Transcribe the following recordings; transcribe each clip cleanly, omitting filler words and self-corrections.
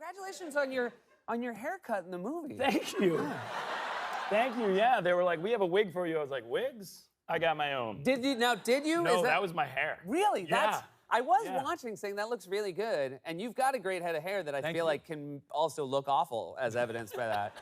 Congratulations on your haircut in the movie. Thank you. Thank you. Yeah, they were like, "We have a wig for you." I was like, "Wigs? I got my own." Did you? No, that was my hair. Really? Yeah. I was watching, saying that looks really good, and you've got a great head of hair that I feel like can also look awful, as evidenced by that.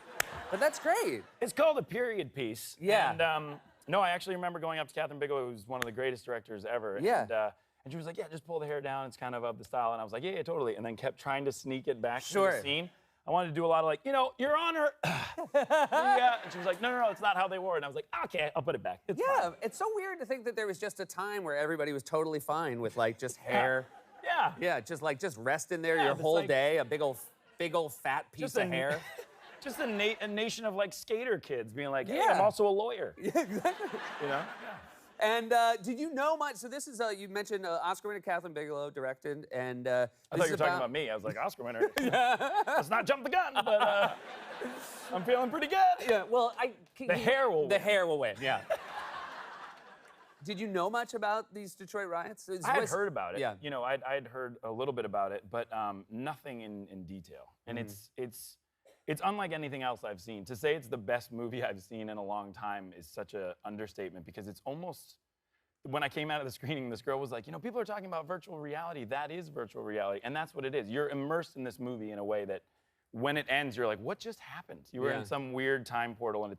But that's great. It's called a period piece. Yeah. And no, I actually remember going up to Catherine Bigelow, who's one of the greatest directors ever. Yeah. And she was like, "Yeah, just pull the hair down. It's kind of the style." And I was like, "Yeah, totally." And then kept trying to sneak it back to the scene. I wanted to do a lot of like, Your Honor. Yeah. And she was like, no, it's not how they wore it. And I was like, okay, I'll put it back. It's fine. It's so weird to think that there was just a time where everybody was totally fine with like just hair. Yeah. Yeah, just rest in there your whole day, a big old fat piece of hair. Just a nation of like skater kids being like, hey, Yeah. I'm also a lawyer. Yeah, exactly. Yeah. And did you know much? So this is you mentioned Oscar winner Catherine Bigelow directed, and I thought you were talking about me. I was like, Oscar winner. Let's not jump the gun, but I'm feeling pretty good. Yeah. Well, the hair will. The hair will win. Yeah. Did you know much about these Detroit riots? I had heard about it. Yeah. I'd heard a little bit about it, but nothing in detail. And it's unlike anything else I've seen. To say it's the best movie I've seen in a long time is such an understatement, because it's almost, when I came out of the screening, this girl was like, people are talking about virtual reality. That is virtual reality, and that's what it is. You're immersed in this movie in a way that when it ends, you're like, what just happened? You were in some weird time portal, and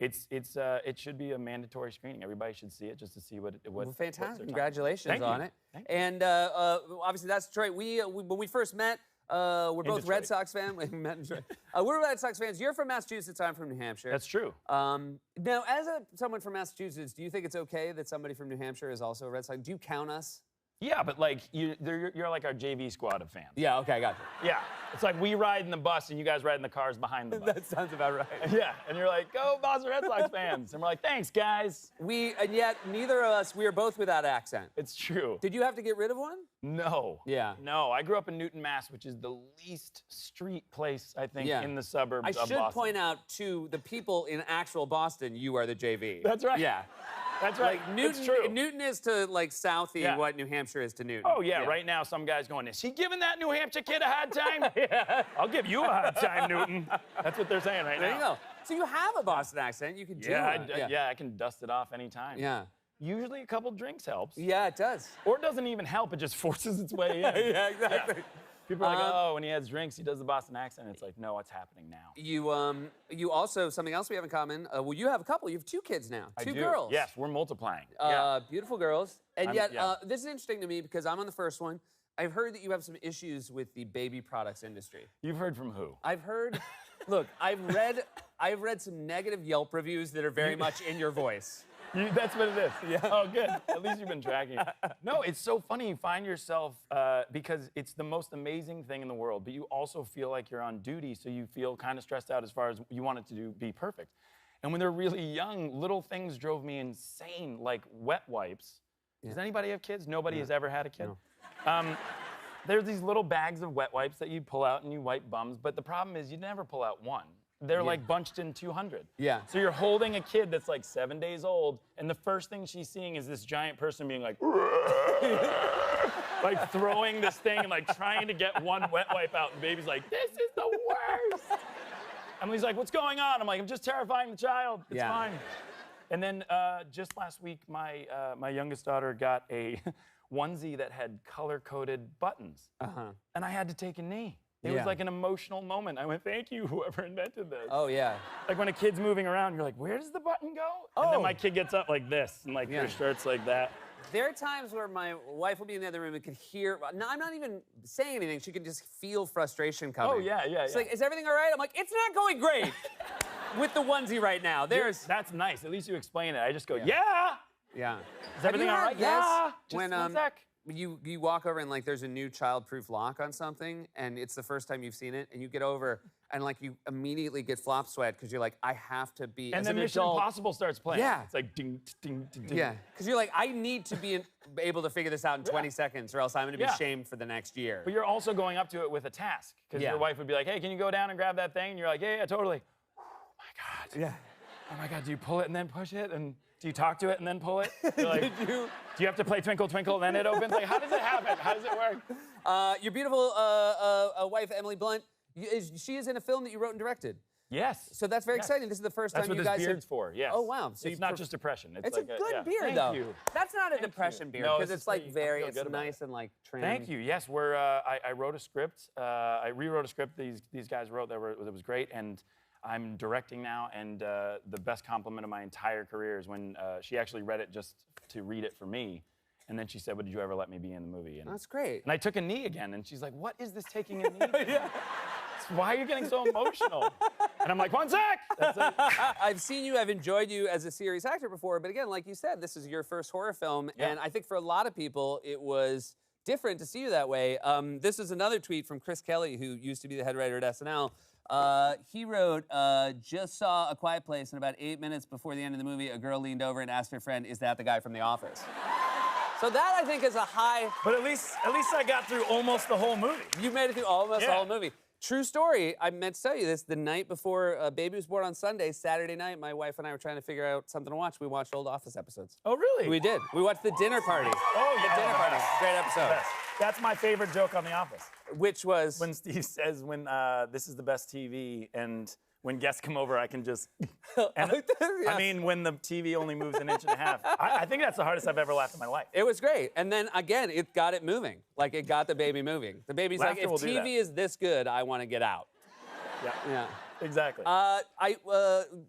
it should be a mandatory screening. Everybody should see it just to see what fantastic. Congratulations on it. Thank you. And obviously that's Detroit. When we first met, we're both Detroit. Red Sox fans. We met in Detroit. We're Red Sox fans. You're from Massachusetts. I'm from New Hampshire. That's true. Now, as someone from Massachusetts, do you think it's okay that somebody from New Hampshire is also a Red Sox? Do you count us? Yeah, but like you're like our JV squad of fans. Yeah. Okay. I got you. Yeah, it's like we ride in the bus and you guys ride in the cars behind the bus. That sounds about right. Yeah, and you're like, go Boston Red Sox fans, and we're like, thanks guys. And yet neither of us. We are both without accent. It's true. Did you have to get rid of one? No. Yeah. No, I grew up in Newton, Mass, which is the least street place, I think, in the suburbs of Boston. I should point out to the people in actual Boston, you are the JV. That's right. Yeah. That's right. Like Newton, it's true. Newton is to like Southie what New Hampshire is to Newton. Oh yeah, right now some guy's going, is he giving that New Hampshire kid a hard time? Yeah. I'll give you a hard time, Newton. That's what they're saying right now. There you go. So you have a Boston accent. You can do it. Yeah, I can dust it off anytime. Yeah. Usually a couple drinks helps. Yeah, it does. Or it doesn't even help, it just forces its way in. Yeah, exactly. Yeah. People are like, oh, when he has drinks, he does the Boston accent. It's like, no, what's happening now? You also, something else we have in common, well, you have a couple. You have 2 kids now. I Two do. girls. Yes, we're multiplying. Beautiful girls. And yet, this is interesting to me because I'm on the first one. I've heard that you have some issues with the baby products industry. You've heard from who? I've heard, look, I've read some negative Yelp reviews that are very much in your voice. That's what it is. Yeah. Oh, good. At least you've been tracking. No, it's so funny. You find yourself, because it's the most amazing thing in the world, but you also feel like you're on duty, so you feel kind of stressed out as far as you want it to be perfect. And when they're really young, little things drove me insane, like wet wipes. Yeah. Does anybody have kids? Nobody has ever had a kid? No. There's these little bags of wet wipes that you pull out and you wipe bums, but the problem is you never pull out one. They're like bunched in 200. Yeah. So you're holding a kid that's like 7 days old, and the first thing she's seeing is this giant person being like, like throwing this thing and like trying to get one wet wipe out, and the baby's like, this is the worst. Emily's like, what's going on? I'm like, I'm just terrifying the child. It's fine. And then just last week, my youngest daughter got a onesie that had color-coded buttons. And I had to take a knee. It was like an emotional moment. I went, thank you, whoever invented this. Oh, yeah. Like when a kid's moving around, you're like, where does the button go? And then my kid gets up like this, and like her shirt's like that. There are times where my wife will be in the other room and can hear, no, I'm not even saying anything, she can just feel frustration coming. Oh, yeah. It's like, is everything all right? I'm like, it's not going great with the onesie right now. That's nice. At least you explain it. I just go, yeah. Yeah. Is everything all right? Yeah. Just When, one sec. You walk over and like there's a new child-proof lock on something and it's the first time you've seen it and you get over and like you immediately get flop sweat because you're like, I have to be and as then an Mission adult. Impossible starts playing. Yeah. It's like ding, ding, ding, ding. Yeah, because you're like, I need to be able to figure this out in 20 seconds or else I'm gonna be shamed for the next year. But you're also going up to it with a task because your wife would be like, hey, can you go down and grab that thing? And you're like, yeah, totally. Oh my God. Yeah. Oh my God, do you pull it and then push it? And do you talk to it and then pull it? You're like, do you have to play Twinkle Twinkle and then it opens? Like, how does it happen? How does it work? Your beautiful wife, Emily Blunt, she is in a film that you wrote and directed. Yes. So that's very Yes. exciting. This is the first That's time what you this guys beard's for, yes. Oh, wow. So it's not just depression. It's like a good yeah. beard, Thank though. You. That's not a Thank depression you. beard, No, because it's it's like pretty- I very, feel it's good about nice and like trim. Thank you. Yes, I wrote a script. I rewrote a script these guys wrote that was great, and I'm directing now. And the best compliment of my entire career is when she actually read it just to read it for me, and then she said, "Would you ever let me be in the movie?" And, That's great. and I took a knee again, and she's like, "What is this taking a knee?" Yeah. Why are you getting so emotional? And I'm like, 1 sec! That's it. I've seen you, I've enjoyed you as a serious actor before, but again, like you said, this is your first horror film, Yeah. and I think for a lot of people, it was different to see you that way. This is another tweet from Chris Kelly, who used to be the head writer at SNL. He wrote, just saw A Quiet Place, and about 8 minutes before the end of the movie, a girl leaned over and asked her friend, is that the guy from The Office? So that, I think, is a high... But at least I got through almost the whole movie. You made it through almost the Yeah. whole movie. True story. I meant to tell you this. The night before baby was born on Sunday, Saturday night, my wife and I were trying to figure out something to watch. We watched old Office episodes. Oh, really? We did. We watched The Dinner Party. Oh, yeah. The Dinner Party. Great episode. Yes. That's my favorite joke on The Office. Which was... When Steve says, this is the best TV, and when guests come over, I can just... And, Yeah. I mean, when the TV only moves an inch and a half. I think that's the hardest I've ever laughed in my life. It was great. And then, again, it got it moving. Like, it got the baby moving. The baby's like, Laughter if will do that. TV is this good, I want to get out. Yeah. Yeah. Exactly.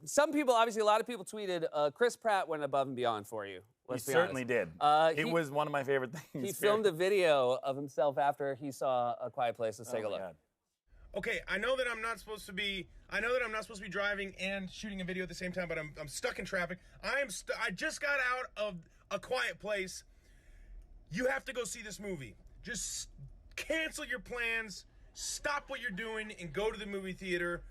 Some people, obviously, a lot of people tweeted, Chris Pratt went above and beyond for you. He Let's be certainly honest. did. It was one of my favorite things. He filmed a video of himself after he saw A Quiet Place. Let's take a Oh, my look. God. Okay, I know that I'm not supposed to be driving and shooting a video at the same time, but I'm stuck in traffic. I just got out of A Quiet Place. You have to go see this movie. Just cancel your plans, stop what you're doing, and go to the movie theater.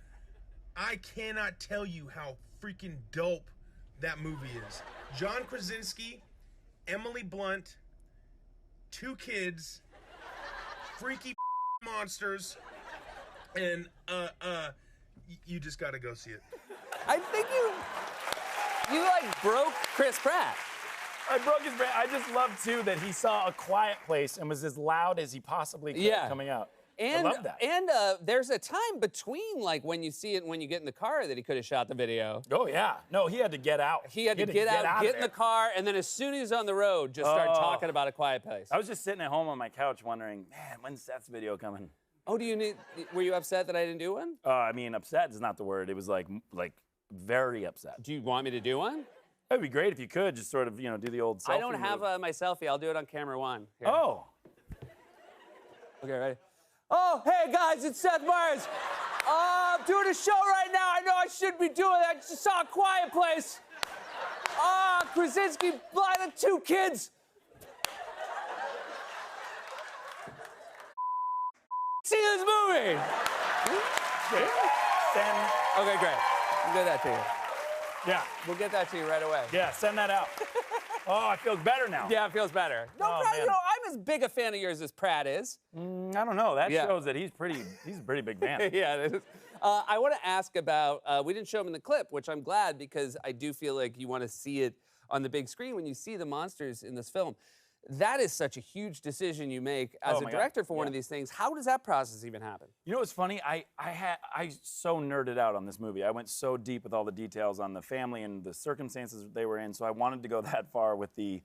I cannot tell you how freaking dope that movie is. John Krasinski, Emily Blunt, 2 kids, freaky monsters, and you just gotta go see it. I think you like broke Chris Pratt. I broke his brain. I just love, too, that he saw A Quiet Place and was as loud as he possibly could coming out. And, I love that. And there's a time between, like, when you see it and when you get in the car that he could have shot the video. Oh, yeah. No, he had to get out. He had to get out, get in the there. car, and then as soon as he's on the road, just start talking about A Quiet Place. I was just sitting at home on my couch wondering, man, when's Seth's video coming? Oh, were you upset that I didn't do one? I mean, upset is not the word. It was like very upset. Do you want me to do one? It'd be great if you could just sort of, do the old selfie I don't have move. my selfie. I'll do it on camera 1. Here. Oh. Okay, ready? Oh, hey, guys, it's Seth Meyers. I'm doing a show right now. I know I shouldn't be doing it. I just saw A Quiet Place. Krasinski, by the 2 kids. See this movie. Send, Okay, great. We'll get that to you. yeah, We'll get that to you right away. yeah, send that out. Oh, I feel better now. Yeah, it feels better. No, Oh, Pratt, man. I'm as big a fan of yours as Pratt is. I don't know. That Yeah. shows that he's a pretty big fan. Yeah, it is. I want to ask about, we didn't show him in the clip, which I'm glad because I do feel like you want to see it on the big screen when you see the monsters in this film. That is such a huge decision you make as Oh a my God. director for one Yeah. of these things. How does that process even happen? You know what's funny? I so nerded out on this movie. I went so deep with all the details on the family and the circumstances they were in. So I wanted to go that far with the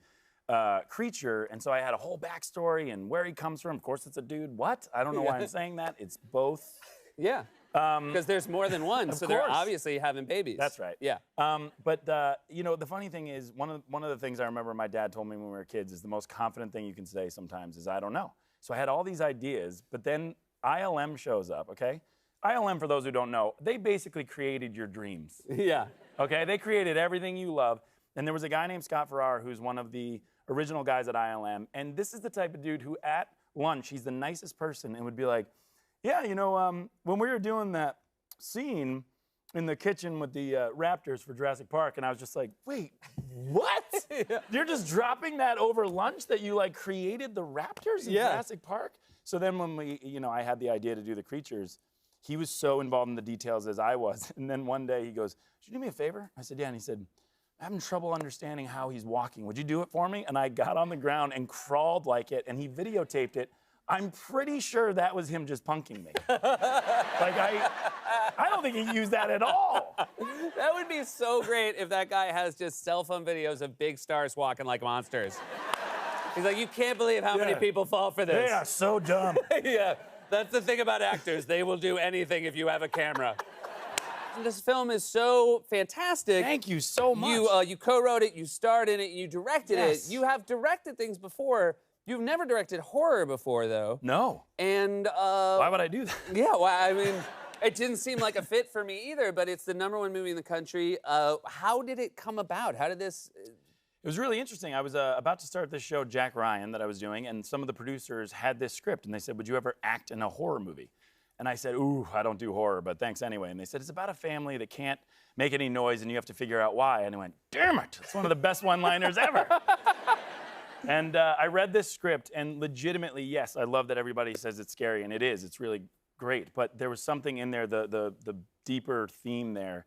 creature, and so I had a whole backstory and where he comes from. Of course, it's a dude. What? I don't know why I'm saying that. It's both. Yeah. Because there's more than one, so they're course. obviously having babies. That's right. Yeah. But the funny thing is, one of the things I remember my dad told me when we were kids is the most confident thing you can say sometimes is I don't know. So I had all these ideas, but then ILM shows up. Okay, ILM, for those who don't know, they basically created your dreams. Yeah. Okay, they created everything you love. And there was a guy named Scott Farrar who's one of the original guys at ILM, and this is the type of dude who at lunch he's the nicest person and would be like, yeah, when we were doing that scene in the kitchen with the raptors for Jurassic Park, and I was just like, wait, what? Yeah. You're just dropping that over lunch that you created the raptors in Jurassic Park? So then when I had the idea to do the creatures, he was so involved in the details as I was. And then one day he goes, "Could you do me a favor?" I said, "Yeah." And he said, "I'm having trouble understanding how he's walking. Would you do it for me?" And I got on the ground and crawled like it, and he videotaped it. I'm pretty sure that was him just punking me. Like, I don't think he used that at all. That would be so great if that guy has just cell phone videos of big stars walking like monsters. He's like, you can't believe how many Yeah. people fall for this. They are so dumb. Yeah, that's the thing about actors. They will do anything if you have a camera. This film is so fantastic. Thank you so much. You co-wrote it, you starred in it, you directed Yes. it. You have directed things before. You've never directed horror before, though. No. And Why would I do that? yeah, well, I mean, it didn't seem like a fit for me either. But it's the #1 movie in the country. How did it come about? How did this? It was really interesting. I was about to start this show, Jack Ryan, that I was doing, and some of the producers had this script, and they said, would you ever act in a horror movie? And I said, ooh, I don't do horror, but thanks anyway. And they said, it's about a family that can't make any noise, and you have to figure out why. And I went, damn it, it's one of the best one-liners ever. And I read this script, and legitimately, yes, I love that everybody says it's scary, and it is. It's really great. But there was something in there, the deeper theme there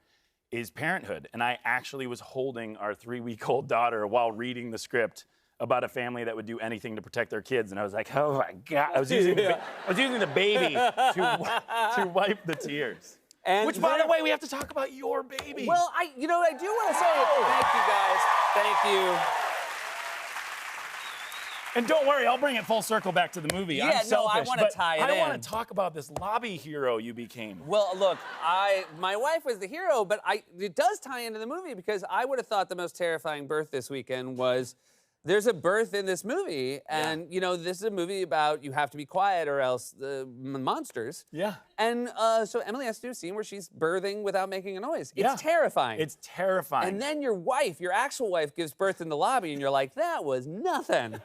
is parenthood. And I actually was holding our 3-week-old daughter while reading the script about a family that would do anything to protect their kids. And I was like, oh my God. I was using the baby to wipe the tears. And Which, by the way, we have to talk about your baby. Well, I do want to say thank you guys. Thank you. And don't worry, I'll bring it full circle back to the movie. Yeah, I'm no, I selfish, wanna but tie it I in. want to talk about this lobby hero you became. Well, look, my wife was the hero, but it does tie into the movie because I would have thought the most terrifying birth this weekend was there's a birth in this movie, and this is a movie about you have to be quiet or else the monsters. Yeah. And so Emily has to do a scene where she's birthing without making a noise. Yeah. It's terrifying. It's terrifying. And then your actual wife, gives birth in the lobby, and you're like, that was nothing.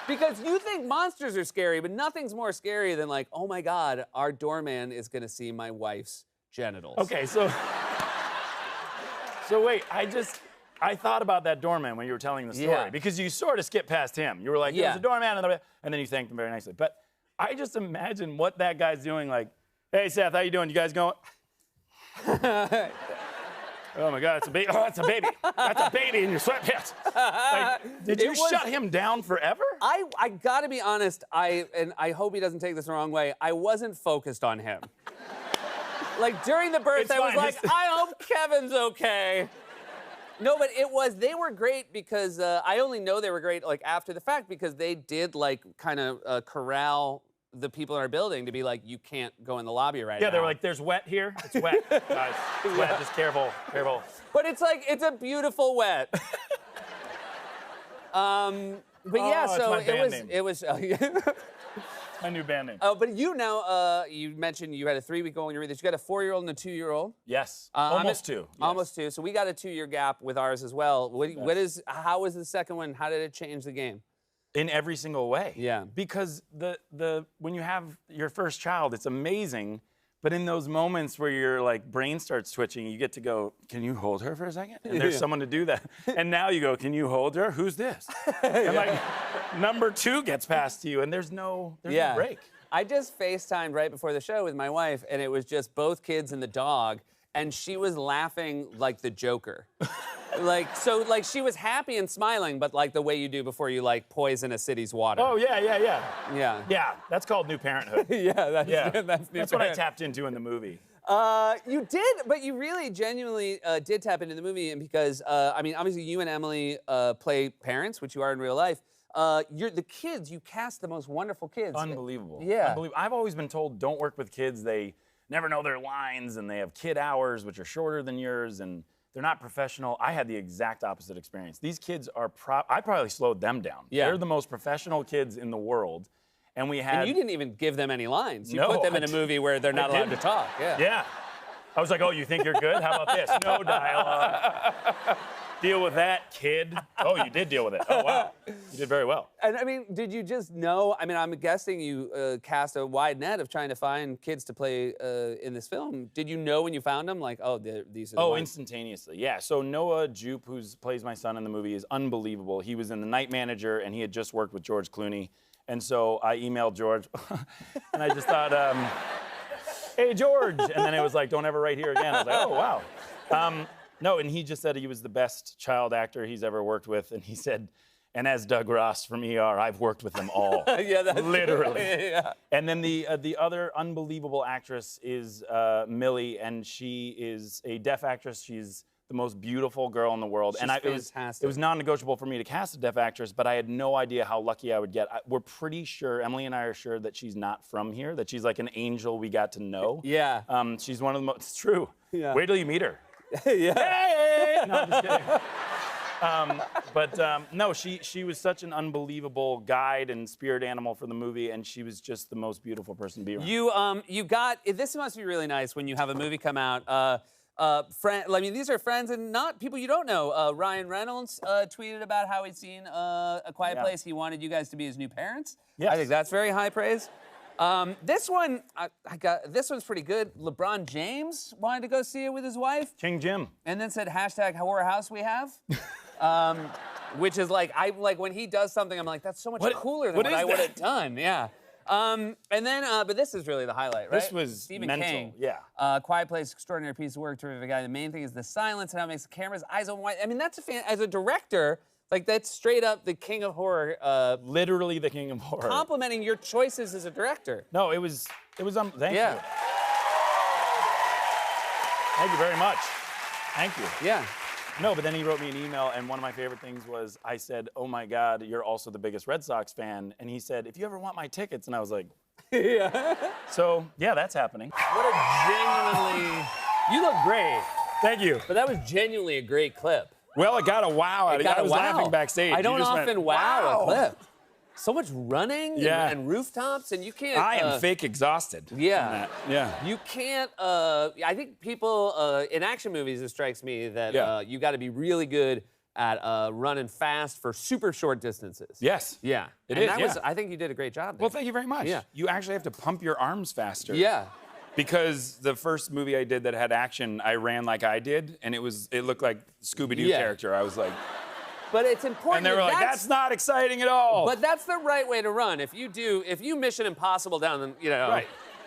Because you think monsters are scary, but nothing's more scary than like, oh my God, our doorman is gonna see my wife's genitals. Okay, so wait, I thought about that doorman when you were telling the story Yeah. because you sort of skipped past him. You were like, Yeah. there's a doorman, and then you thanked him very nicely. But I just imagine what that guy's doing, like, hey Seth, how you doing? You guys going? Oh my God, it's a baby. Oh, that's a baby. That's a baby in your sweatpants. Like, did you shut him down forever? I gotta be honest, and I hope he doesn't take this the wrong way, I wasn't focused on him. Like during the birth, It's I was fine. like, I hope Kevin's okay. No, but they were great because I only know they were great like after the fact because they did like kind of corral the people in our building to be like, you can't go in the lobby right now. Yeah, they were like, there's wet here. It's wet, guys. It's wet, just careful, careful. But it's like, it's a beautiful wet. But yeah, it's so my band name. it was. My new band name. Oh, but you now, you mentioned you had a 3-week-old when you were this. You got a 4-year-old and a 2-year-old. Yes, I'm almost at- 2. Yes. Almost 2. So we got a 2-year gap with ours as well. How was the second one? How did it change the game? In every single way. Yeah. Because when you have your first child, it's amazing. But in those moments where your like brain starts twitching, you get to go, can you hold her for a second? And there's someone to do that. And now you go, can you hold her? Who's this? And like number 2 gets passed to you, and there's no break. I just FaceTimed right before the show with my wife, and it was just both kids and the dog, and she was laughing like the Joker. So she was happy and smiling, but like the way you do before you like poison a city's water. Oh yeah. Yeah. Yeah, that's called new parenthood. That's That's what I tapped into in the movie. You did, but you really genuinely did tap into the movie, and because I mean, obviously you and Emily play parents, which you are in real life. You're the kids. You cast the most wonderful kids. Unbelievable. Yeah. Unbelievable. I've always been told don't work with kids. They never know their lines, and they have kid hours, which are shorter than yours, and they're not professional. I had the exact opposite experience. These kids are I probably slowed them down. Yeah. They're the most professional kids in the world. And we had... And you didn't even give them any lines. You No, put them I in a movie where they're not allowed to didn't. talk. Yeah. Yeah. I was like, oh, you think you're good? How about this? No dialogue. Deal with that, kid. Oh, you did deal with it. Oh, wow. You did very well. And I mean, did you just know? I mean, I'm guessing you cast a wide net of trying to find kids to play in this film. Did you know when you found them, like, oh, these are the ones? Instantaneously, yeah. So Noah Jupe, who plays my son in the movie, is unbelievable. He was in The Night Manager, and he had just worked with George Clooney. And so I emailed George, and I just thought, hey, George. And then it was like, don't ever write here again. I was like, oh, wow. No, and he just said he was the best child actor he's ever worked with. And he said, And as Doug Ross from ER, I've worked with them all. Yeah, that's literally. Yeah. And then the other unbelievable actress is Millie, and she is a deaf actress. She's the most beautiful girl in the world. She's It fantastic. was non-negotiable for me to cast a deaf actress, but I had no idea how lucky I would get. We're pretty sure, Emily and I are sure that she's not from here, that she's like an angel we got to know. Yeah. She's one of the most, it's true. Yeah. Wait till you meet her. Yeah. Hey! No, I'm just kidding. No, she was such an unbelievable guide and spirit animal for the movie, and she was just the most beautiful person to be around. You got this must be really nice when you have a movie come out. I mean, these are friends and not people you don't know. Ryan Reynolds tweeted about how he'd seen A Quiet Place. He wanted you guys to be his new parents. Yes. I think that's very high praise. This one, this one's pretty good. LeBron James wanted to go see it with his wife. King Jim. And then said #horror house we have. Which is like, when he does something, I'm like, that's so much cooler than what I would have done. Yeah. And then, but this is really the highlight, right? This was Stephen mental, King. yeah. Quiet Place, extraordinary piece of work, terrific guy. The main thing is the silence and how it makes the camera's eyes open wide. I mean, that's as a director, like that's straight up the king of horror. Literally the king of horror. Complimenting your choices as a director. No, it was thank Yeah. you. Thank you very much. Thank you. Yeah. No, but then he wrote me an email, and one of my favorite things was I said, "Oh my God, you're also the biggest Red Sox fan." And he said, "If you ever want my tickets," and I was like, Yeah. So yeah, that's happening. What a genuinely, you look great, Thank you. but that was genuinely a great clip. Well, it got a wow out of it. I was laughing backstage. I You don't just went, often wow a clip. So much running Yeah. and rooftops, and you can't. I am fake exhausted. Yeah. from that. Yeah. You can't. I think people in action movies, it strikes me that Yeah. you got to be really good at running fast for super short distances. Yes. Yeah. It and is, that yeah. was. I think you did a great job there. Well, thank you very much. Yeah. You actually have to pump your arms faster. Yeah. Because the first movie I did that had action, I ran like I did, and it looked like Scooby-Doo Yeah. character. I was like, But it's important. and they were like, that's not exciting at all. But that's the right way to run. If you Mission Impossible down, then Right.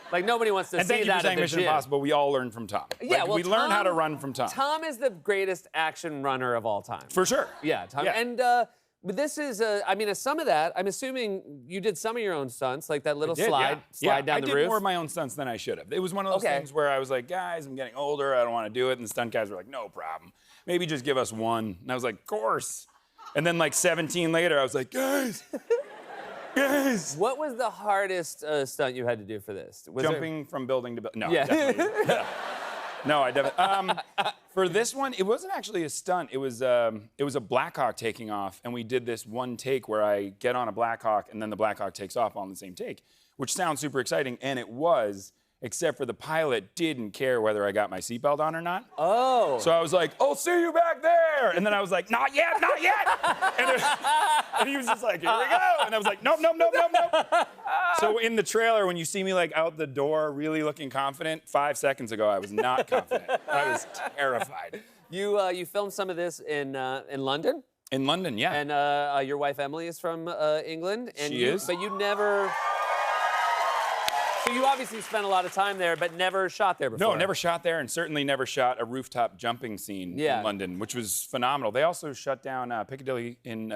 Like nobody wants to and see thank you that for saying at the Mission gym. Impossible. We all learn from Tom. Yeah, Like, well, we learn how to Tom- run from Tom. Tom is the greatest action runner of all time. For sure. Yeah, Tom. Yeah. And but this is, I mean, some of that. I'm assuming you did some of your own stunts, like that little Did, slide yeah. down I the did roof. more of my own stunts than I should have. It was one of those Okay. things where I was like, guys, I'm getting older. I don't want to do it. And the stunt guys were like, no problem. Maybe just give us one. And I was like, of course. And then like 17 later, I was like, guys, guys. What was the hardest stunt you had to do for this? Was there- Jumping from building to building. No, Yeah. definitely. Yeah. No, I definitely. For this one, it wasn't actually a stunt. It was a Black Hawk taking off, and we did this one take where I get on a Black Hawk, and then the Black Hawk takes off on the same take, which sounds super exciting, and it was, except for the pilot didn't care whether I got my seatbelt on or not. Oh. So I was like, "I'll see you back there," and then I was like, "Not yet, not yet," and he was just like, "Here we go," and I was like, "Nope, nope, nope, nope, nope." So in the trailer, when you see me like out the door, really looking confident, 5 seconds ago I was not confident. I was terrified. You filmed some of this in London, In London, yeah. and your wife Emily is from England. And She you, is. But you never. So you obviously spent a lot of time there, but never shot there before. No, never shot there, and certainly never shot a rooftop jumping scene Yeah. in London, which was phenomenal. They also shut down Piccadilly in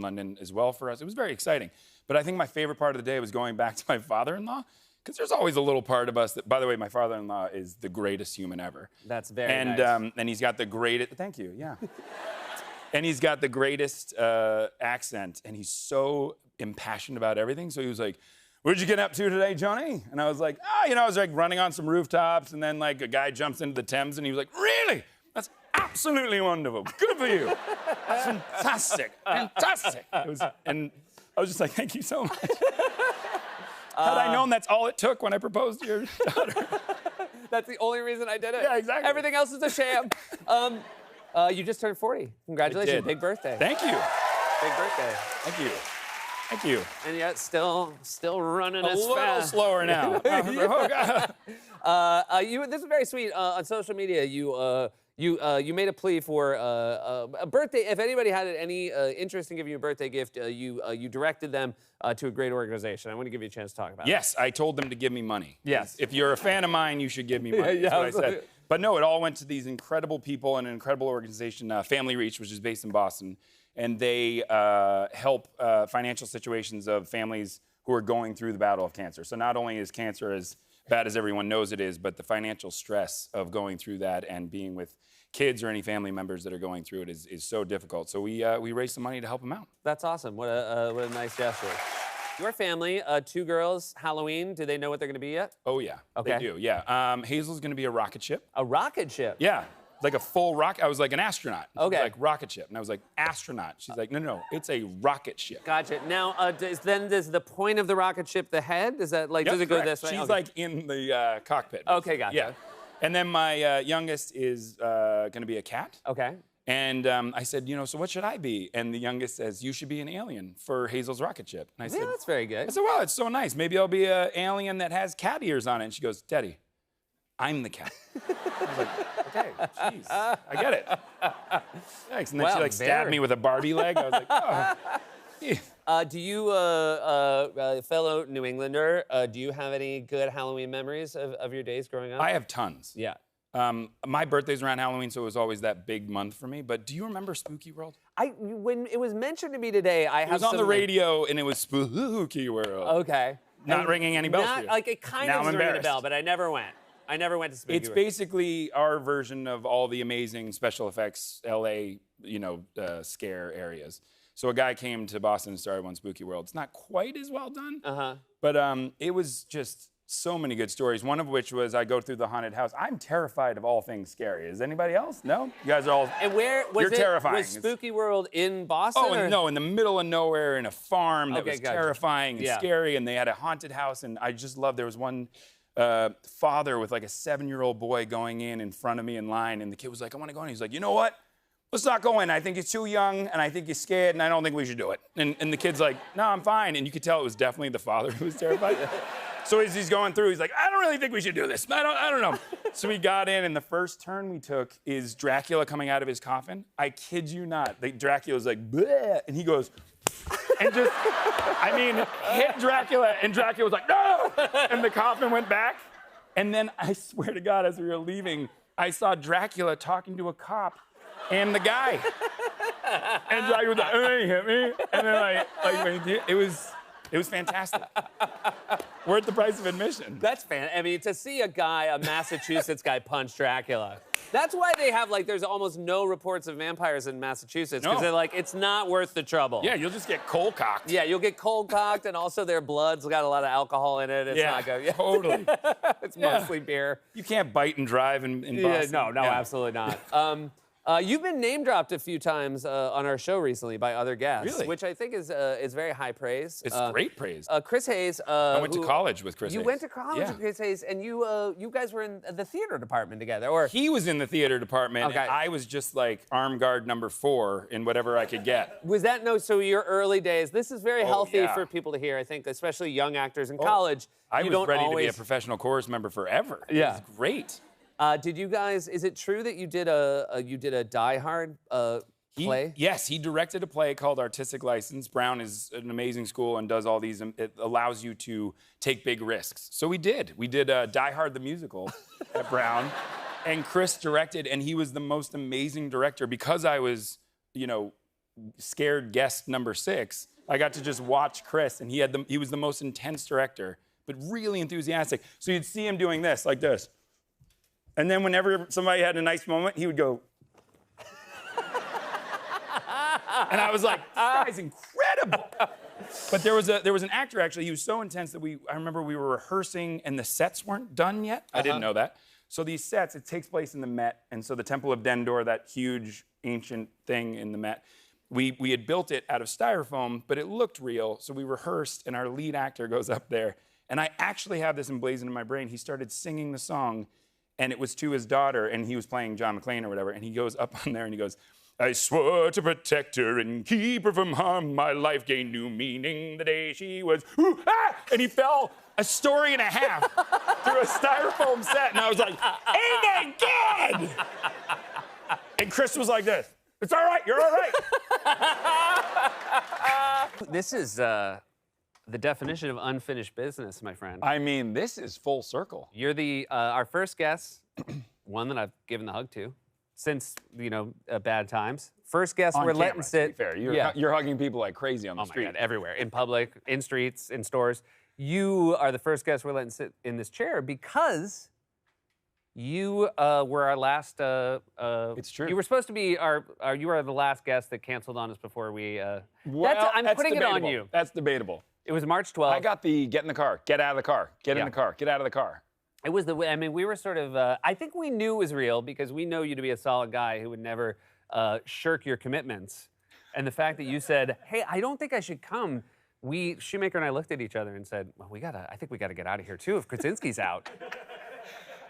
London as well for us. It was very exciting. But I think my favorite part of the day was going back to my father-in-law, because there's always a little part of us that, by the way, my father-in-law is the greatest human ever. That's very and, nice. And he's got the greatest, thank you, yeah. And he's got the greatest accent, and he's so impassioned about everything. So he was like, "What'd you get up to today, Johnny?" And I was like, I was like running on some rooftops, and then like a guy jumps into the Thames, and he was like, "Really? That's absolutely wonderful. Good for you. That's fantastic. Fantastic." And I was just like, "Thank you so much." Had I known that's all it took when I proposed to your daughter. That's the only reason I did it. Yeah, exactly. Everything else is a sham. You just turned 40. Congratulations. did. Big birthday. Thank you. Big birthday. Thank you. Thank you. And yet still running A as little fast. slower now. Oh, God. This is very sweet. On social media, you made a plea for a birthday. If anybody had any interest in giving you a birthday gift, you directed them to a great organization. I want to give you a chance to talk about it. Yes, I told them to give me money. Yes. If you're a fan of mine, you should give me money. Yeah, That's what I absolutely. said. But no, it all went to these incredible people and an incredible organization, Family Reach, which is based in Boston. and they help financial situations of families who are going through the battle of cancer. So not only is cancer as bad as everyone knows it is, but the financial stress of going through that and being with kids or any family members that are going through it is so difficult. So we raised some money to help them out. That's awesome. What a nice gesture. Your family, 2 girls, Halloween, do they know what they're going to be yet? Oh, yeah. Okay. They do, yeah. Hazel's going to be a rocket ship. A rocket ship? Yeah. Like a full rocket. I was like an astronaut. She was Okay. like rocket ship. And I was like, astronaut. She's like, no, it's a rocket ship. Gotcha. Now, does the point of the rocket ship the head? Is that like, Yep, does it go correct. this way? She's Okay. like in the cockpit. Okay, gotcha. Yeah. And then my youngest is going to be a cat. Okay. And I said, so what should I be? And the youngest says, you should be an alien for Hazel's rocket ship. And I Yeah, said, that's very good. I said, well, it's so nice. Maybe I'll be an alien that has cat ears on it. And she goes, Daddy, I'm the cat. I was like, okay, jeez, I get it. Thanks. And then she Wow, like stabbed very- me with a Barbie leg. I was like, oh. Yeah. Do you, fellow New Englander, do you have any good Halloween memories of your days growing up? I have tons. Yeah. My birthday's around Halloween, so it was always that big month for me. But do you remember Spooky World? When it was mentioned to me today, I It was on the some, like- radio, and it was Spooky World. Okay. Not And ringing any bells for Not, you. like, it kind Now of I'm was ringing a embarrassed. bell, but I never went. I never went to Spooky It's World. basically our version of all the amazing special effects LA, scare areas. So a guy came to Boston and started one Spooky World. It's not quite as well done, but it was just so many good stories. One of which was I go through the haunted house. I'm terrified of all things scary. Is anybody else? No? You guys are all. And where was You're it? terrifying. Was Spooky World in Boston? Oh, or? no, in the middle of nowhere in a farm that Okay, was gotcha. terrifying and Yeah. scary, and they had a haunted house, and I just loved, there was one father with like a 7-year-old boy going in front of me in line, and the kid was like, I want to go in. He's like, you know what? Let's not go in. I think he's too young, and I think he's scared, and I don't think we should do it. And the kid's like, no, I'm fine. And you could tell it was definitely the father who was terrified. So as he's going through, he's like, I don't really think we should do this. I don't know. So we got in, and the first turn we took is Dracula coming out of his coffin. I kid you not. Dracula's like, bleh, and he goes, and just, hit Dracula, and Dracula was like, no! And the coffin went back. And then I swear to God, as we were leaving, I saw Dracula talking to a cop and the guy. And Dracula was like, oh, he hit me. And then it was fantastic. We're at the price of admission. That's I mean, to see a Massachusetts guy punch Dracula. That's why they have, there's almost no reports of vampires in Massachusetts. Because No. they're like, it's not worth the trouble. Yeah, you'll just get cold cocked. Yeah, you'll get cold cocked, and also their blood's got a lot of alcohol in it. It's Yeah, not good. Yeah. totally. It's mostly beer. You can't bite and drive in Yeah, Boston. no, Yeah. absolutely not. You've been name dropped a few times on our show recently by other guests, Really? which I think is very high praise. It's great praise. Chris Hayes. I went to college with Chris You Hayes. went to college Yeah. with Chris Hayes, and you guys were in the theater department together, or He was in the theater department, Okay. and I was just like arm guard number 4 in whatever I could get. was that so your early days? This is very healthy yeah. for people to hear. I think, especially young actors in college. I you was don't ready always... to be a professional chorus member forever. Yeah. It was great. Did you guys? Is it true that you did a Die Hard play? Yes, he directed a play called Artistic License. Brown is an amazing school and does all these. It allows you to take big risks. So we did. We did Die Hard the musical at Brown, and Chris directed, and he was the most amazing director because I was, scared guest number 6. I got to just watch Chris, and he was the most intense director, but really enthusiastic. So you'd see him doing this, like this. And then whenever somebody had a nice moment, he would go. And I was like, this guy's incredible. But there was an actor, actually, he was so intense that I remember we were rehearsing and the sets weren't done yet. I didn't know that. So these sets, it takes place in the Met. And so the Temple of Dendur, that huge ancient thing in the Met, we had built it out of styrofoam, but it looked real. So we rehearsed, and our lead actor goes up there. And I actually have this emblazoned in my brain. He started singing the song, and it was to his daughter, and he was playing John McClane or whatever. And he goes up on there and he goes, I swore to protect her and keep her from harm. My life gained new meaning the day she was, ooh, ah! And he fell a story and a half through a styrofoam set. And I was like, oh my God! And Chris was like this, it's all right, you're all right. This is the definition of unfinished business, my friend. I mean, this is full circle. You're our first guest, one that I've given the hug to. since bad times. First guest On we're camera, letting to sit. be fair. You're, yeah. you're hugging people like crazy on the Oh my street. God, everywhere, in public, in streets, in stores. You are the first guest we're letting sit in this chair because you were our last. It's true. You were supposed to be you are the last guest that canceled on us before we. Well, I'm that's putting debatable. it on you. That's debatable. It was March 12th. I got the get in the car, get out of the car, get in Yeah. the car, get out of the car. It was the way. I mean, we were sort of. I think we knew it was real because we know you to be a solid guy who would never shirk your commitments. And the fact that you said, "Hey, I don't think I should come," Shoemaker and I looked at each other and said, "Well, I think we gotta get out of here too if Krasinski's out."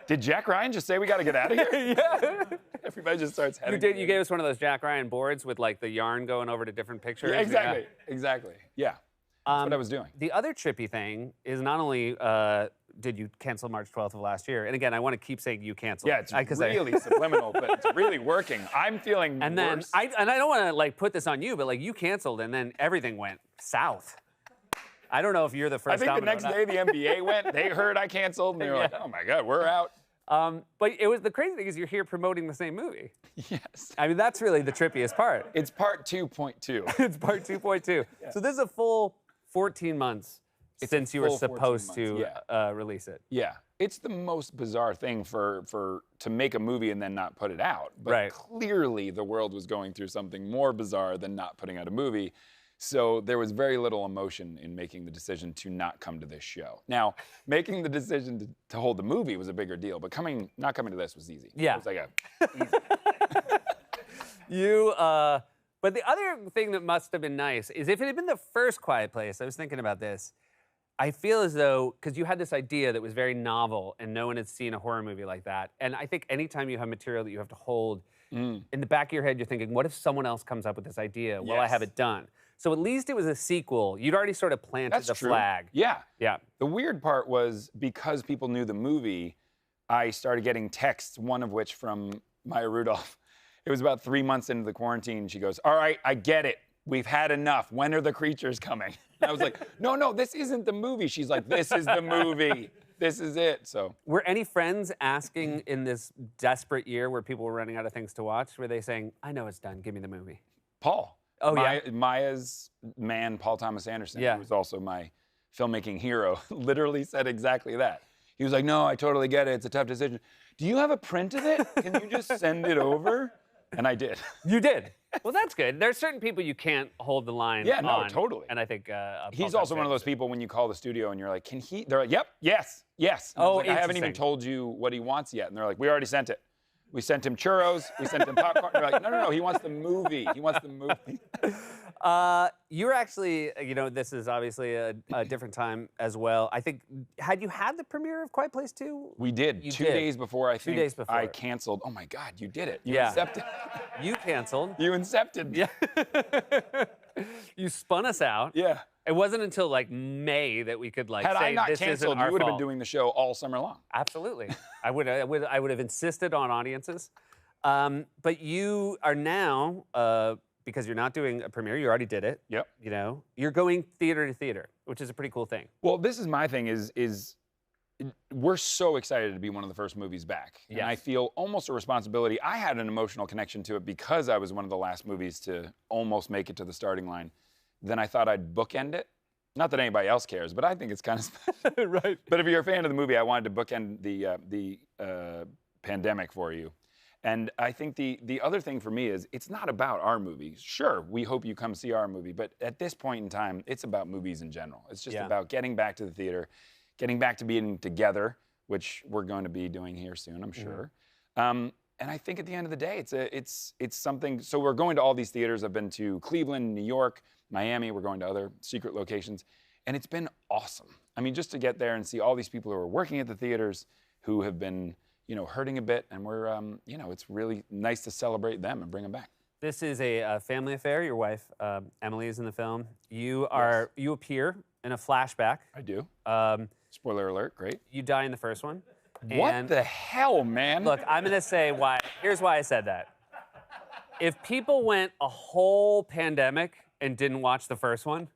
Did Jack Ryan just say we got to get out of here? Yeah. Everybody just starts heading. You gave us one of those Jack Ryan boards with like the yarn going over to different pictures. Yeah, exactly. Exactly. Yeah. That's what I was doing. The other trippy thing is not only did you cancel March 12th of last year, and again, I want to keep saying you canceled. Yeah, it's really subliminal, but it's really working. I'm feeling And then worse. I don't want to like put this on you, but like you canceled, and then everything went south. I don't know if you're the first. I think the domino next or not. day the NBA went, they heard I canceled, and they were like, oh my God, we're out. But it was the crazy thing is you're here promoting the same movie. Yes. I mean, that's really the trippiest part. It's part 2.2. It's part 2.2. So this is a full 14 months since you were full 14 supposed months, to release it. Yeah. It's the most bizarre thing to make a movie and then not put it out. But Right. clearly the world was going through something more bizarre than not putting out a movie. So there was very little emotion in making the decision to not come to this show. Now, making the decision to hold the movie was a bigger deal, but not coming to this was easy. Yeah. It was like But the other thing that must have been nice is if it had been the first Quiet Place, I was thinking about this, I feel as though, because you had this idea that was very novel and no one had seen a horror movie like that. And I think anytime you have material that you have to hold, in the back of your head, you're thinking, what if someone else comes up with this idea while I Yes. have it done? So at least it was a sequel. You'd already sort of planted That's the true. flag. Yeah. Yeah. The weird part was because people knew the movie, I started getting texts, one of which from Maya Rudolph. It was about 3 months into the quarantine. She goes, all right, I get it. We've had enough. When are the creatures coming? And I was like, no, this isn't the movie. She's like, this is the movie. This is it. So Were any friends asking in this desperate year where people were running out of things to watch, were they saying, I know it's done, give me the movie? Paul. Oh, yeah? Maya's man, Paul Thomas Anderson, Yeah. who was also my filmmaking hero, literally said exactly that. He was like, no, I totally get it. It's a tough decision. Do you have a print of it? Can you just send it over? And I did. You did. Well, that's good. There's certain people you can't hold the line Yeah, no, on. totally. And I think He's also one of those people when you call the studio and you're like, can he? They're like, yep, yes. And Oh, he's like, I haven't even interesting. told you what he wants yet. And they're like, we already sent it. We sent him churros. We sent him popcorn. They're like, no. He wants the movie. He wants the movie. You're actually, this is obviously a different time as well. I think, had you had the premiere of Quiet Place 2? We did. You 2 did. days before I think days before. I canceled. Oh my God, you did it. You Yeah. incepted. You canceled. You incepted me. Yeah. You spun us out. Yeah. It wasn't until like May that we could Had say I not this isn't canceled, our you would have been fault. doing the show all summer long. Absolutely. I would have insisted on audiences. But you are now, because you're not doing a premiere, you already did it. Yep. You're going theater to theater, which is a pretty cool thing. Well, this is my thing is we're so excited to be one of the first movies back. Yes. And I feel almost a responsibility. I had an emotional connection to it because I was one of the last movies to almost make it to the starting line. Then I thought I'd bookend it. Not that anybody else cares, but I think it's kind of special. Right. But if you're a fan of the movie, I wanted to bookend the pandemic for you. And I think the other thing for me is it's not about our movie. Sure, we hope you come see our movie, but at this point in time, it's about movies in general. It's just about getting back to the theater, getting back to being together, which we're going to be doing here soon, I'm sure. And I think at the end of the day, it's something. So we're going to all these theaters. I've been to Cleveland, New York, Miami. We're going to other secret locations, and it's been awesome. I mean, just to get there and see all these people who are working at the theaters who have been, hurting a bit, and we're, it's really nice to celebrate them and bring them back. This is a family affair. Your wife, Emily, is in the film. You appear in a flashback. I do. Spoiler alert, great. You die in the first one. What And the hell, man? Look, I'm going to say why. Here's why I said that. If people went a whole pandemic and didn't watch the first one,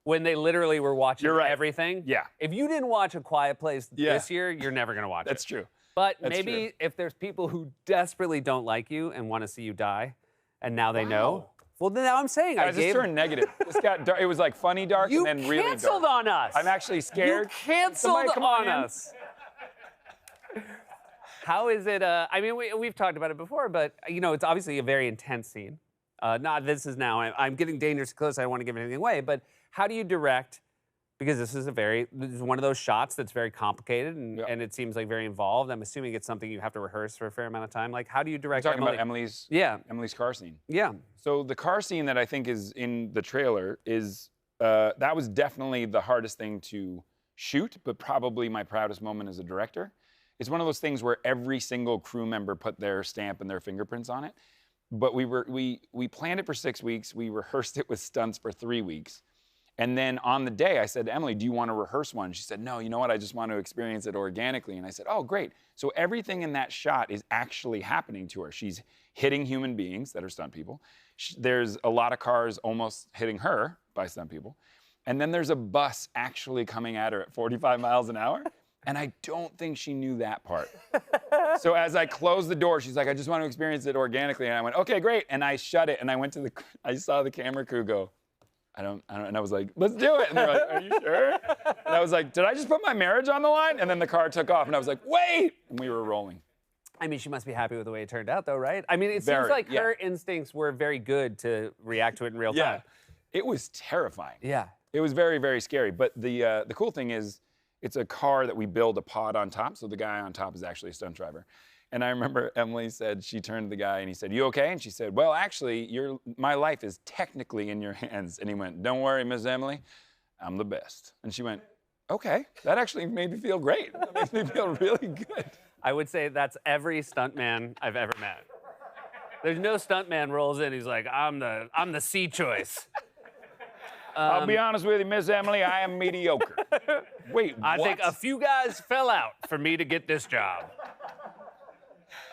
when they literally were watching You're right. everything. Yeah. If you didn't watch A Quiet Place Yeah. this year, you're never going to watch it. That's true. But That's maybe true. if there's people who desperately don't like you and want to see you die, and now they know. Well, then now I'm saying Guys, I this gave. turned negative. This got dark. It was like funny dark You and then really canceled dark. on us. I'm actually scared. You canceled Somebody come on in. us. How is it? I mean, we've talked about it before, but you know, it's obviously a very intense scene. This is now. I'm getting dangerously close. I don't want to give anything away, but how do you direct? Because this is one of those shots that's very complicated and it seems like very involved. I'm assuming it's something you have to rehearse for a fair amount of time. Like, how do you direct? You're talking Emily? about Emily's. Yeah. Emily's car scene. Yeah. So the car scene that I think is in the trailer is that was definitely the hardest thing to shoot, but probably my proudest moment as a director. It's one of those things where every single crew member put their stamp and their fingerprints on it. But we planned it for 6 weeks. We rehearsed it with stunts for 3 weeks. And then on the day, I said to Emily, do you want to rehearse one? She said, no, you know what? I just want to experience it organically. And I said, oh, great. So everything in that shot is actually happening to her. She's hitting human beings that are stunt people. There's a lot of cars almost hitting her by stunt people. And then there's a bus actually coming at her at 45 miles an hour. And I don't think she knew that part. So as I closed the door, she's like, I just want to experience it organically. And I went, okay, great. And I shut it. And I went to I saw the camera crew go, I don't, and I was like, let's do it. And they're like, are you sure? And I was like, did I just put my marriage on the line? And then the car took off and I was like, wait. And we were rolling. I mean, she must be happy with the way it turned out, though, right? I mean, it Very, seems like yeah. her instincts were very good to react to it in real time. It was terrifying. Yeah. It was very, very scary. But the cool thing is, it's a car that we build a pod on top. So the guy on top is actually a stunt driver. And I remember Emily said, she turned to the guy and he said, you okay? And she said, well, actually, my life is technically in your hands. And he went, don't worry, Miss Emily, I'm the best. And she went, okay, that actually made me feel great. That makes me feel really good. I would say that's every stuntman I've ever met. There's no stuntman rolls in, he's like, I'm the C choice. I'll be honest with you, Miss Emily, I am mediocre. Wait, I think a few guys fell out for me to get this job.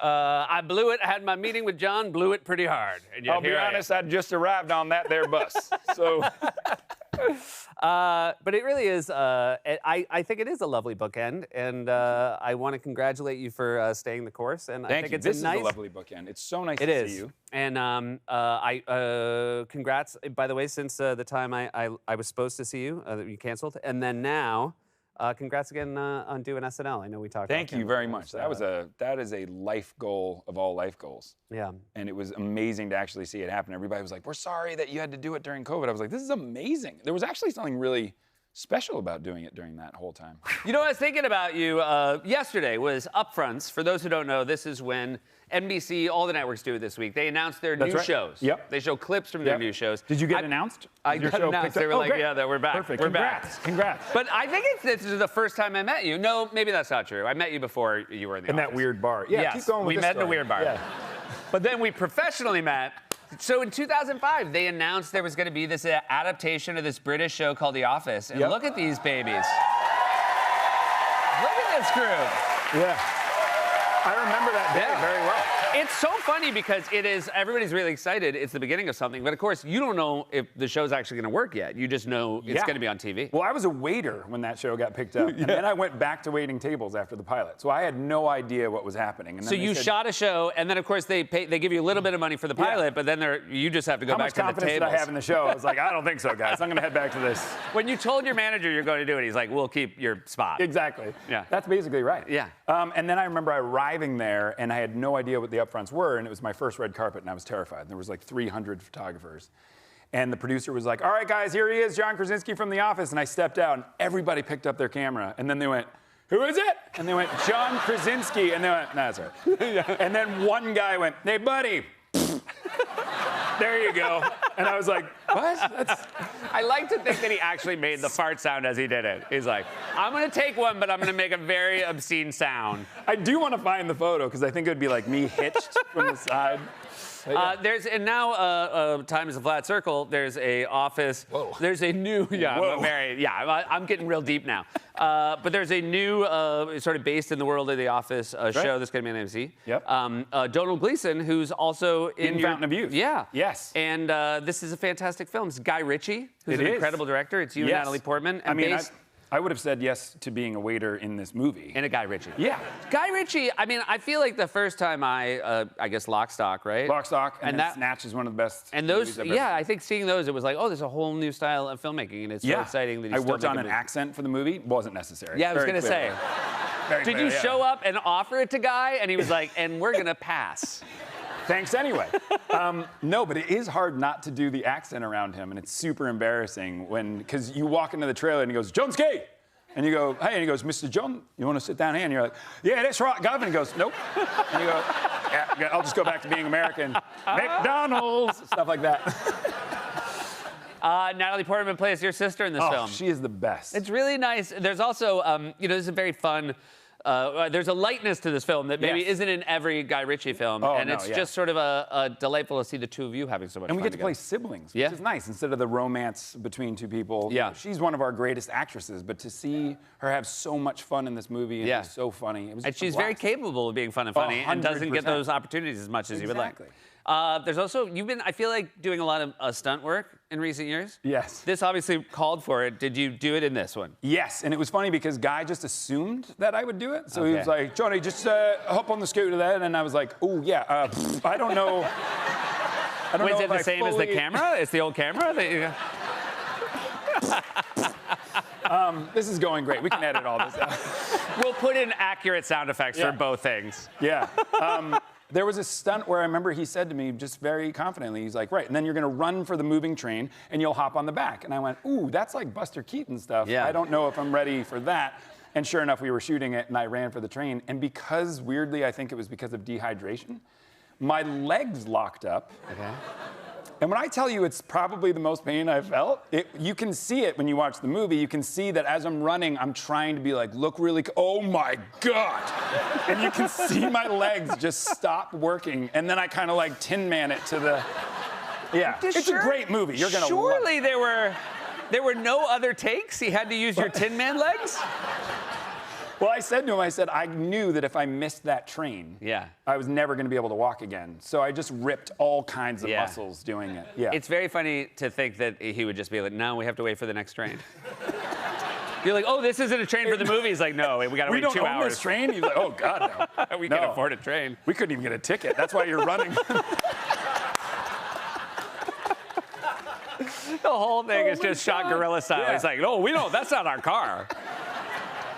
I blew it. I had my meeting with John, blew it pretty hard. And yet I'll be here I am. honest, I just arrived on that there bus. So But it really is, I think it is a lovely bookend, and I want to congratulate you for staying the course. And I thank think you. it's This is nice, a lovely bookend. It's so nice It to is. see you. And congrats, by the way, since the time I was supposed to see you, that you canceled. And then now, congrats again on doing SNL. I know we talked about Thank you very much. That is a life goal of all life goals. Yeah. And it was amazing to actually see it happen. Everybody was like, we're sorry that you had to do it during COVID. I was like, this is amazing. There was actually something really special about doing it during that whole time. You know, what I was thinking about you yesterday was Upfronts. For those who don't know, this is when NBC, all the networks do it this week. They announce their new right. shows. Yep. They show clips from their Yep. new shows. Did you get announced? I Your got show announced. picked They up? were Oh, like, great. yeah, that we're back. Perfect. We're Congrats. back. Congrats. But I think this is the first time I met you. No, maybe that's not true. I met you before you were in the In that office. weird bar. Yeah, Yes, keep going with we this met in a story. weird bar. Yeah. But then we professionally met. So in 2005, they announced there was going to be this adaptation of this British show called The Office. And Yep. look at these babies. Look at this group. Yeah. I remember that day very well. It's so funny because everybody's really excited. It's the beginning of something. But of course, you don't know if the show's actually going to work yet. You just know it's Yeah. going to be on TV. Well, I was a waiter when that show got picked up. And then I went back to waiting tables after the pilot. So I had no idea what was happening. And then So they you said, shot a show, and then of course they give you a little bit of money for the pilot, but then you just have to go how back much to the confidence did tables. I have in the show? I was like, I don't think so, guys. I'm going to head back to this. When you told your manager you're going to do it, he's like, "We'll keep your spot." Exactly. Yeah. That's basically right. Yeah. And then I remember arriving there, and I had no idea what the upfronts were, and it was my first red carpet, and I was terrified. There was like 300 photographers. And the producer was like, all right, guys, here he is, John Krasinski from The Office. And I stepped out, and everybody picked up their camera, and then they went, who is it? And they went, John Krasinski. And they went, no, that's all right. And then one guy went, hey, buddy. There you go. And I was like, what? I like to think that he actually made the fart sound as he did it. He's like, I'm going to take one, but I'm going to make a very obscene sound. I do want to find the photo, because I think it would be like me hitched from the side. Time is a flat circle. There's a office. Whoa. There's a new. Yeah, Whoa. I'm getting real deep now. But there's a new, sort of based in the world of The Office show that's going to be on AMC. Yep. Donald Gleason, who's also in In Fountain of Youth. Yeah. Yes. And this is a fantastic fantastic film. It's Guy Ritchie, who's It an is. incredible director. It's you and Yes. Natalie Portman. I And mean, based I would have said yes to being a waiter in this movie. in a Guy Ritchie. Yeah. Guy Ritchie, I mean, I feel like the first time I guess Lock, Stock, right? Lock, Stock, and, And then that- Snatch is one of the best. And those, movies I've ever yeah, seen. I think seeing those, it was like, oh, there's a whole new style of filmmaking, and it's so exciting that he's I still worked on making an movies. accent for the movie. Wasn't necessary. Yeah, I was Very gonna clearly. say. Very Did clear, you yeah. show up and offer it to Guy, and he was like, and we're gonna pass? Thanks anyway. No, but it is hard not to do the accent around him, and it's super embarrassing because you walk into the trailer and he goes, John Ski! And you go, hey, and he goes, Mr. John, you want to sit down here? And you're like, yeah, that's right, Gov. And he goes, nope. And you go, yeah, I'll just go back to being American. McDonald's, stuff like that. Natalie Portman plays your sister in this Oh, film. she is the best. It's really nice. There's also, you know, this is a very fun. There's a lightness to this film that maybe Yes. isn't in every Guy Ritchie film, Oh, and no, it's yeah. just sort of a delightful to see the two of you having so much And we fun get to together. play siblings, Yeah. which is nice, instead of the romance between two people. Yeah. She's one of our greatest actresses, but to see her have so much fun in this movie and Yeah. be so funny, it was And just a she's very blast. capable of being fun and funny, and doesn't get 100%. those opportunities as much as you would like. Exactly. There's also, you've been, I feel like, doing a lot of stunt work in recent years. Yes. This obviously called for it. Did you do it in this one? Yes, and it was funny because Guy just assumed that I would do it. So he Okay. was like, Johnny, just hop on the scooter then. And I was like, oh, yeah, I don't know. I don't Was know it if the I same as the fully- camera? It's the old camera? That you... This is going great. We can edit all this out. We'll put in accurate sound effects Yeah. for both things. Yeah. There was a stunt where I remember he said to me just very confidently, he's like, right, and then you're going to run for the moving train and you'll hop on the back. And I went, ooh, that's like Buster Keaton stuff. Yeah. I don't know if I'm ready for that. And sure enough, we were shooting it and I ran for the train. And because, weirdly, I think it was because of dehydration, my legs locked up. Okay. And when I tell you it's probably the most pain I've felt, you can see it when you watch the movie. You can see that as I'm running, I'm trying to be like, look really, oh my God. And you can see my legs just stop working. And then I kind of like Tin Man it to the, yeah. It's a great movie. You're gonna love Surely it. there were no other takes? He had to use your Tin Man legs? Well, I said to him, I said, I knew that if I missed that train, Yeah. I was never gonna be able to walk again. So I just ripped all kinds of Yeah. muscles doing it. Yeah. It's very funny to think that he would just be like, no, we have to wait for the next train. You're like, oh, this isn't a train for the movie. He's like, no, we gotta we wait don't 2 own hours. this train? He's like, oh God, no. We No. can afford a train. We couldn't even get a ticket. That's why you're running. The whole thing is my just shot God. guerrilla style. Yeah. It's like, no, we don't. That's not our car.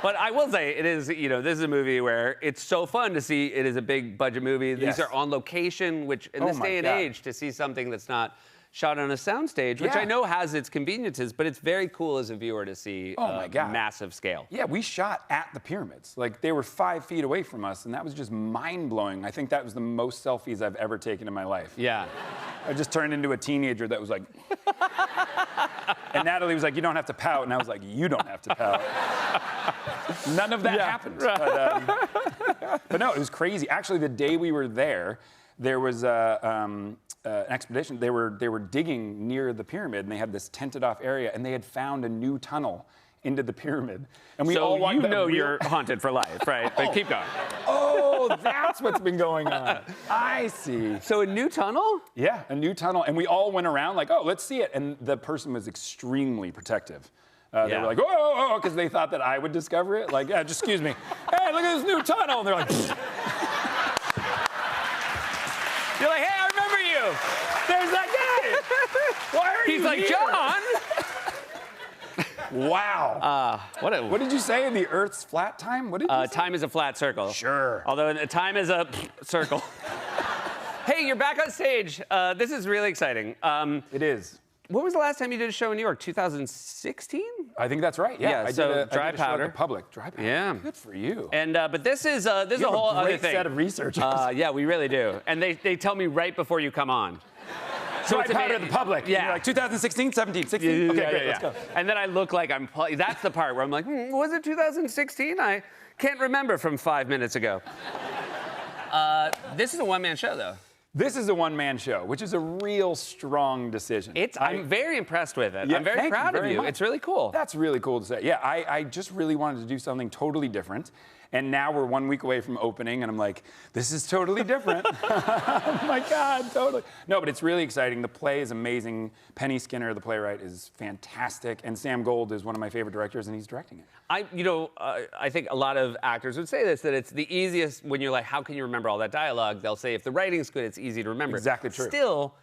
But I will say, it is, you know, this is a movie where it's so fun to see. It is a big budget movie. These Yes. are on location, which in Oh this my day and God. age, to see something that's not shot on a soundstage, which Yeah. I know has its conveniences, but it's very cool as a viewer to see Oh my God. massive scale. Yeah, we shot at the pyramids. Like, they were 5 feet away from us, and that was just mind-blowing. I think that was the most selfies I've ever taken in my life. Yeah. I just turned into a teenager that was like... And Natalie was like, you don't have to pout. And I was like, you don't have to pout. None of that happened. But no, it was crazy. Actually, the day we were there was an expedition. They were digging near the pyramid, and they had this tented off area, and they had found a new tunnel into the pyramid. And we all So walked you that know real- you're haunted for life, right? But keep going. Oh, that's what's been going on. I see. So a new tunnel? Yeah, a new tunnel. And we all went around like, oh, let's see it. And the person was extremely protective. They Yeah. were like, oh, because they thought that I would discover it. Like, yeah, just excuse me. Hey, look at this new tunnel. And they're like, pfft. You're like, hey, I remember you. There's that guy. Why are He's you like, here? John. Wow. What What did you say? The Earth's flat time? What did you say? time is a flat circle. Sure. Although time is a circle. Hey, you're back on stage. This is really exciting. It is. When was the last time you did a show in New York? 2016? I think that's right. Yeah. Yeah, I did so a Dry show at Powder. the Public. Dry powder. Yeah. Good for you. And but this is a You have whole a great other thing. set of researchers. Yeah, we really do. And they tell me right before you come on. So it's I powder ama- the Public. Yeah. You're like 2016, 17, 16. Okay, great. Let's go. And then I look like that's the part where I'm like, was it 2016? I can't remember from 5 minutes ago. This is a one-man show, though. This is a one-man show, which is a real strong decision. I'm very impressed with it. Yeah, I'm very thank you proud of very you. much. It's really cool. That's really cool to say. Yeah, I just really wanted to do something totally different. And now we're 1 week away from opening, and I'm like, this is totally different. Oh my God, totally. No, but it's really exciting. The play is amazing. Penny Skinner, the playwright, is fantastic, and Sam Gold is one of my favorite directors, and he's directing it. I think a lot of actors would say this, that it's the easiest when you're like, how can you remember all that dialogue? They'll say if the writing's good, it's easy to remember. Exactly true. Still,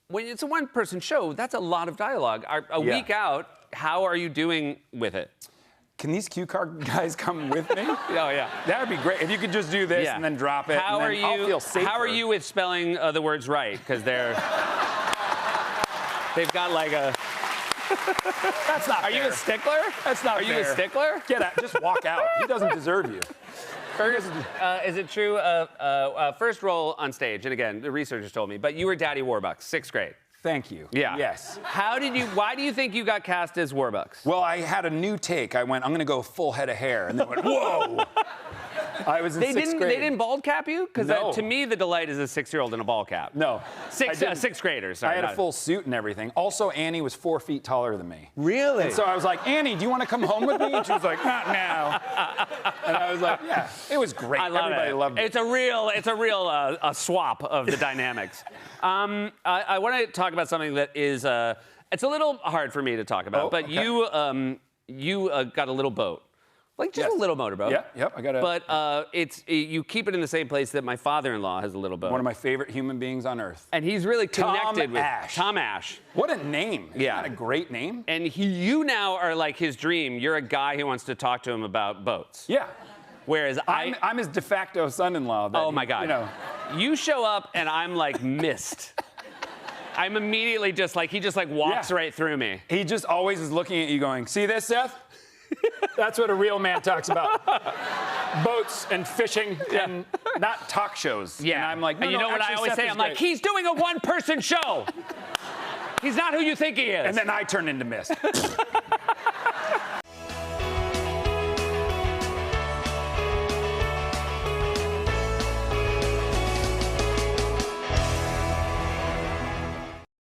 when it's a one-person show, that's a lot of dialogue. A week out, how are you doing with it? Can these cue card guys come with me? Oh, yeah. That would be great. If you could just do this and then drop it, How and are then you? I'll feel safer. How are you with spelling the words right? Because they've got like a. That's not Are you a stickler? That's not Are you a stickler? Get out. Just walk out. He doesn't deserve you. First, is it true? First role on stage, and again, the researchers told me, but you were Daddy Warbucks, 6th grade. Thank you. Yeah. Yes. Why do you think you got cast as Warbucks? Well, I had a new take. I went, I'm going to go full head of hair. And they went, whoa. I was in 6th grade. They didn't bald cap you? Because No. to me, the delight is a 6-year-old in a ball cap. No. Sixth graders. Sorry, I had a full suit and everything. Also, Annie was 4 feet taller than me. Really? And so I was like, Annie, do you want to come home with me? And she was like, not now. And I was like, yeah. It was great. I love Everybody it. loved it. It's a real a swap of the dynamics. I want to talk about something that is it's a little hard for me to talk about, but okay. you got a little boat. Like just a little motorboat. Yeah, yep, I got a. But you keep it in the same place that my father-in-law has a little boat. One of my favorite human beings on earth. And he's really connected with Ash. Tom Ash. What a name. Yeah. Isn't that a great name? And you now are like his dream. You're a guy who wants to talk to him about boats. Yeah. Whereas I'm his de facto son-in-law. Oh my God. You know. You show up and I'm like mist. I'm immediately just like, he just like walks right through me. He just always is looking at you going, see this, Seth? That's what a real man talks about. Boats and fishing and not talk shows. Yeah. And I'm like, no, and you know what I always say? I'm like, he's doing a one-person show. He's not who you think he is. And then I turn into mist.